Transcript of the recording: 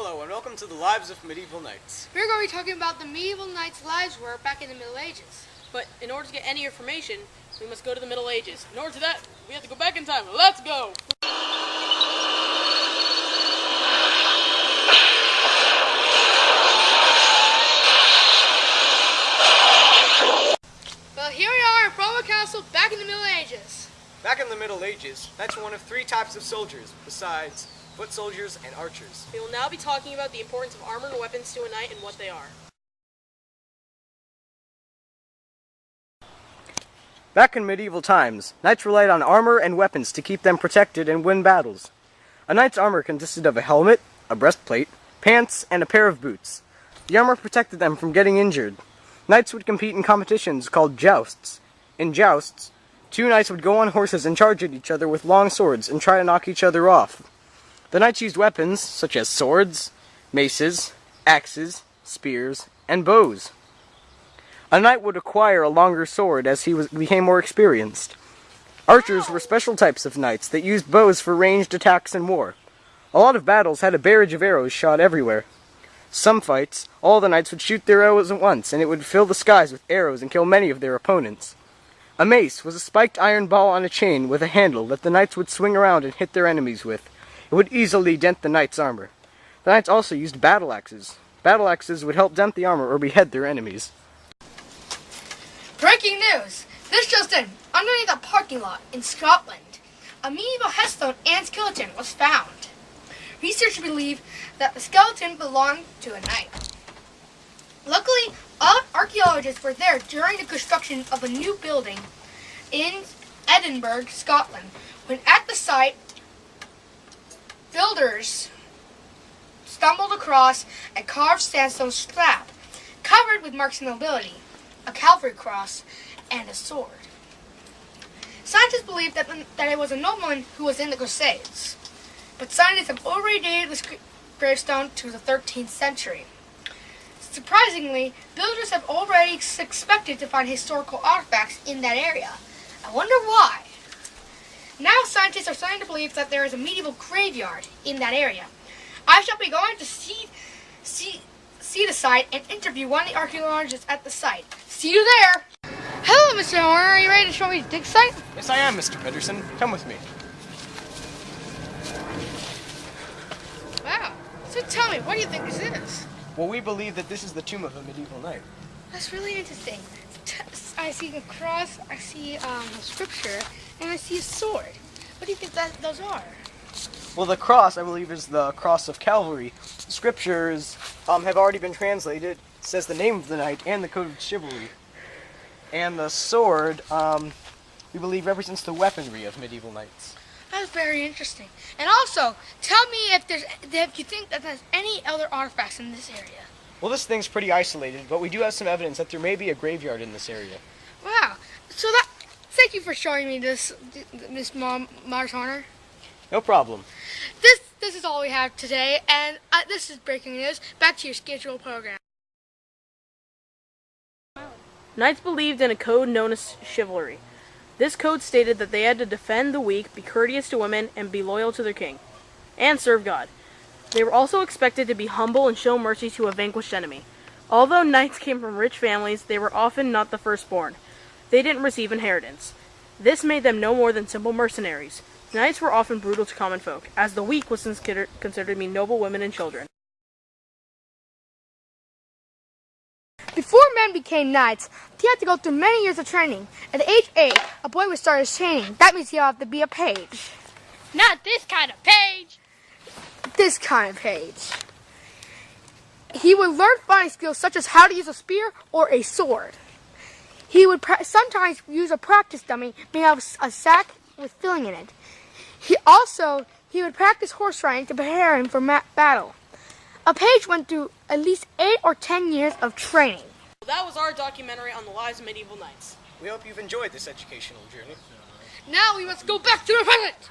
Hello and welcome to the Lives of Medieval Knights. We're going to be talking about the medieval knights' lives were back in the Middle Ages. But in order to get any information, we must go to the Middle Ages. In order to that, we have to go back in time. Let's go! Well, here we are at Roma Castle back in the Middle Ages. Back in the Middle Ages, knights were one of three types of soldiers, besides foot soldiers and archers. We will now be talking about the importance of armor and weapons to a knight and what they are. Back in medieval times, knights relied on armor and weapons to keep them protected and win battles. A knight's armor consisted of a helmet, a breastplate, pants, and a pair of boots. The armor protected them from getting injured. Knights would compete in competitions called jousts. In jousts, two knights would go on horses and charge at each other with long swords and try to knock each other off. The knights used weapons such as swords, maces, axes, spears, and bows. A knight would acquire a longer sword as he became more experienced. Archers were special types of knights that used bows for ranged attacks in war. A lot of battles had a barrage of arrows shot everywhere. Some fights, all the knights would shoot their arrows at once, and it would fill the skies with arrows and kill many of their opponents. A mace was a spiked iron ball on a chain with a handle that the knights would swing around and hit their enemies with. It would easily dent the knight's armor. The knights also used battle axes. Battle axes would help dent the armor or behead their enemies. Breaking news! This just in, underneath a parking lot in Scotland, a medieval headstone and skeleton was found. Researchers believe that the skeleton belonged to a knight. Luckily, all archaeologists were there during the construction of a new building in Edinburgh, Scotland. When at the site, builders stumbled across a carved sandstone slab covered with marks of nobility, a cavalry cross, and a sword. Scientists believe that it was a nobleman who was in the Crusades, but scientists have already dated this gravestone to the 13th century. Surprisingly, builders have already expected to find historical artifacts in that area. I wonder why. Now scientists are starting to believe that there is a medieval graveyard in that area. I shall be going to see the site and interview one of the archaeologists at the site. See you there! Hello, Mr. Horner. Are you ready to show me the dig site? Yes, I am, Mr. Pedersen. Come with me. Wow. So tell me, what do you think this is? Well, we believe that this is the tomb of a medieval knight. That's really interesting. I see the cross, I see scripture, and I see a sword. What do you think those are? Well, the cross, I believe, is the cross of Calvary. Scriptures have already been translated. It says the name of the knight and the code of chivalry. And the sword, we believe, represents the weaponry of medieval knights. That's very interesting. And also, tell me if you think that there's any other artifacts in this area. Well, this thing's pretty isolated, but we do have some evidence that there may be a graveyard in this area. Wow. So thank you for showing me this, Miss Mars Horner. No problem. This is all we have today, and this is breaking news. Back to your scheduled program. Knights believed in a code known as chivalry. This code stated that they had to defend the weak, be courteous to women, and be loyal to their king, and serve God. They were also expected to be humble and show mercy to a vanquished enemy. Although knights came from rich families, they were often not the firstborn. They didn't receive inheritance. This made them no more than simple mercenaries. Knights were often brutal to common folk, as the weak was considered to be noble women and children. Before men became knights, they had to go through many years of training. At age 8, a boy would start his training. That means he'll have to be a page. Not this kind of page! This kind of page. He would learn fighting skills such as how to use a spear or a sword. He would sometimes use a practice dummy made out of a sack with filling in it. He would practice horse riding to prepare him for battle. A page went through at least 8 or 10 years of training. That was our documentary on the lives of medieval knights. We hope you've enjoyed this educational journey. Now we must go back to the present!